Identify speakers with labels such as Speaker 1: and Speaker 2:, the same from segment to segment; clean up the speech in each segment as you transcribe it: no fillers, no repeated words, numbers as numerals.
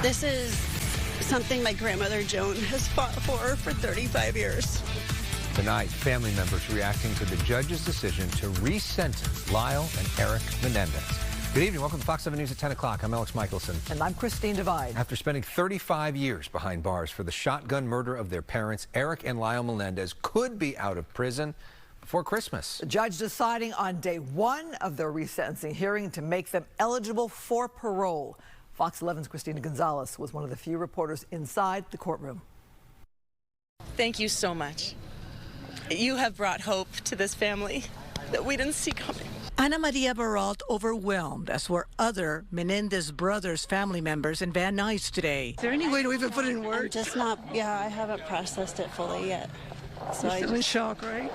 Speaker 1: This is something my grandmother Joan has fought for 35 years.
Speaker 2: Tonight, family members reacting to the judge's decision to re-sentence Lyle and Erik Menendez. Good evening. Welcome to Fox 7 News at 10 o'clock. I'm Alex Michelson.
Speaker 3: And I'm Christine Divide.
Speaker 2: After spending 35 years behind bars for the shotgun murder of their parents, Erik and Lyle Menendez could be out of prison before Christmas.
Speaker 3: The judge deciding on day one of their resentencing hearing to make them eligible for parole. Fox 11's Christina Gonzalez was one of the few reporters inside the courtroom.
Speaker 4: Thank you so much. You have brought hope to this family that we didn't see coming.
Speaker 5: Ana Maria Baralt overwhelmed, as were other Menendez Brothers family members in Van Nuys today.
Speaker 6: Is there any way to even put it in words?
Speaker 1: I'm just not, I haven't processed it fully yet. So
Speaker 6: You're still in shock, right?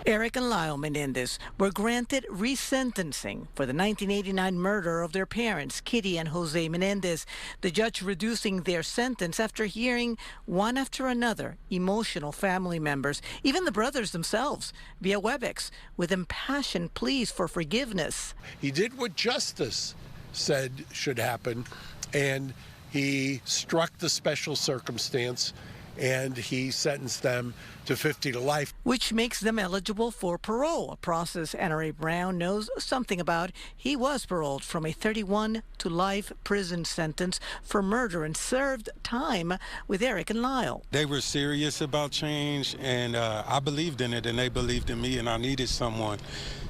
Speaker 5: Erik and Lyle Menendez were granted resentencing for the 1989 murder of their parents, Kitty and Jose Menendez, the judge reducing their sentence after hearing one after another emotional family members, even the brothers themselves, via WebEx, with impassioned pleas for forgiveness.
Speaker 7: He did what justice said should happen, and he struck the special circumstance, and he sentenced them to 50 to life.
Speaker 5: Which makes them eligible for parole, a process NRA Brown knows something about. He was paroled from a 31 to life prison sentence for murder and served time with Erik and Lyle.
Speaker 8: They were serious about change, and I believed in it, and they believed in me, and I needed someone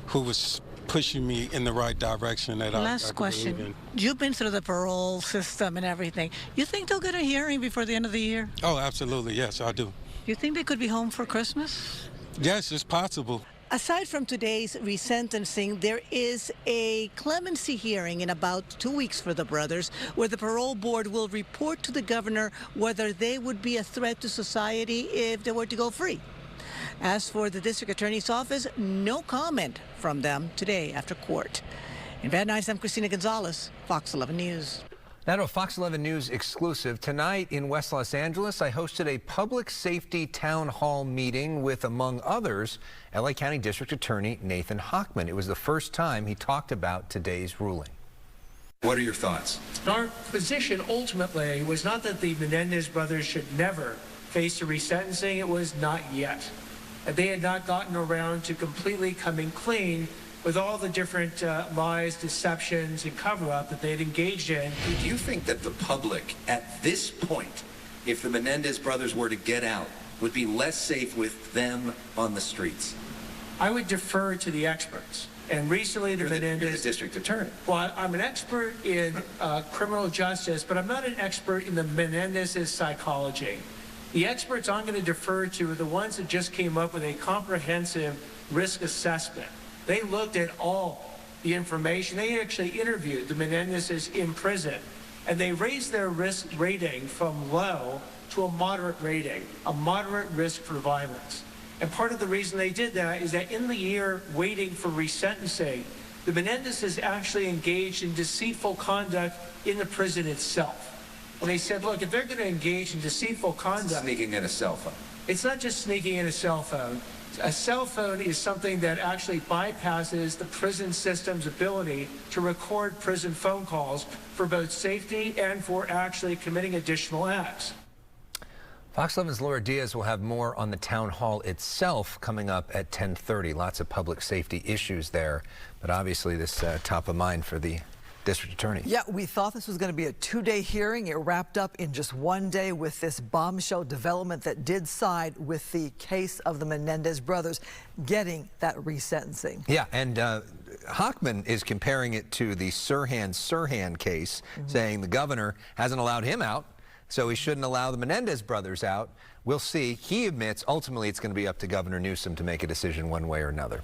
Speaker 8: who was pushing me in the right direction.
Speaker 5: Last question. You've been through the parole system and everything. You think they'll get a hearing before the end of the year?
Speaker 8: Oh, absolutely. Yes, I do.
Speaker 5: You think they could be home for Christmas?
Speaker 8: Yes, it's possible.
Speaker 5: Aside from today's resentencing, there is a clemency hearing in about 2 weeks for the brothers, where the parole board will report to the governor whether they would be a threat to society if they were to go free. As for the district attorney's office, no comment from them today after court. In Van Nuys, I'm Christina Gonzalez, Fox 11 News.
Speaker 2: Now to a Fox 11 News exclusive. Tonight in West Los Angeles, I hosted a public safety town hall meeting with, among others, LA County District Attorney Nathan Hawkman. It was the first time he talked about today's ruling.
Speaker 9: What are your thoughts?
Speaker 10: Our position ultimately was not that the Menendez brothers should never face a resentencing. It was not yet. They had not gotten around to completely coming clean with all the different lies, deceptions, and cover-up that they had engaged in.
Speaker 9: Do you think that the public, at this point, if the Menendez brothers were to get out, would be less safe with them on the streets?
Speaker 10: I would defer to the experts. And recently the Menendez...
Speaker 9: You're the district attorney.
Speaker 10: Well, I'm an expert in criminal justice, but I'm not an expert in the Menendez's psychology. The experts I'm going to defer to are the ones that just came up with a comprehensive risk assessment. They looked at all the information. They actually interviewed the Menendezes in prison, and they raised their risk rating from low to a moderate rating, a moderate risk for violence. And part of the reason they did that is that in the year waiting for resentencing, the Menendezes actually engaged in deceitful conduct in the prison itself. And they said, look, if they're going to engage in deceitful conduct...
Speaker 9: Sneaking in a cell phone.
Speaker 10: It's not just sneaking in a cell phone. A cell phone is something that actually bypasses the prison system's ability to record prison phone calls for both safety and for actually committing additional acts.
Speaker 2: Fox 11's Laura Diaz will have more on the town hall itself coming up at 10:30. Lots of public safety issues there, but obviously this top of mind for the district attorney.
Speaker 3: Yeah, we thought this was going to be a two-day hearing. It wrapped up in just one day with this bombshell development that did side with the case of the Menendez brothers getting that resentencing.
Speaker 2: Yeah, and Hawkman is comparing it to the Sirhan case, saying the governor hasn't allowed him out, so he shouldn't allow the Menendez brothers out. We'll see. He admits ultimately it's going to be up to Governor Newsom to make a decision one way or another.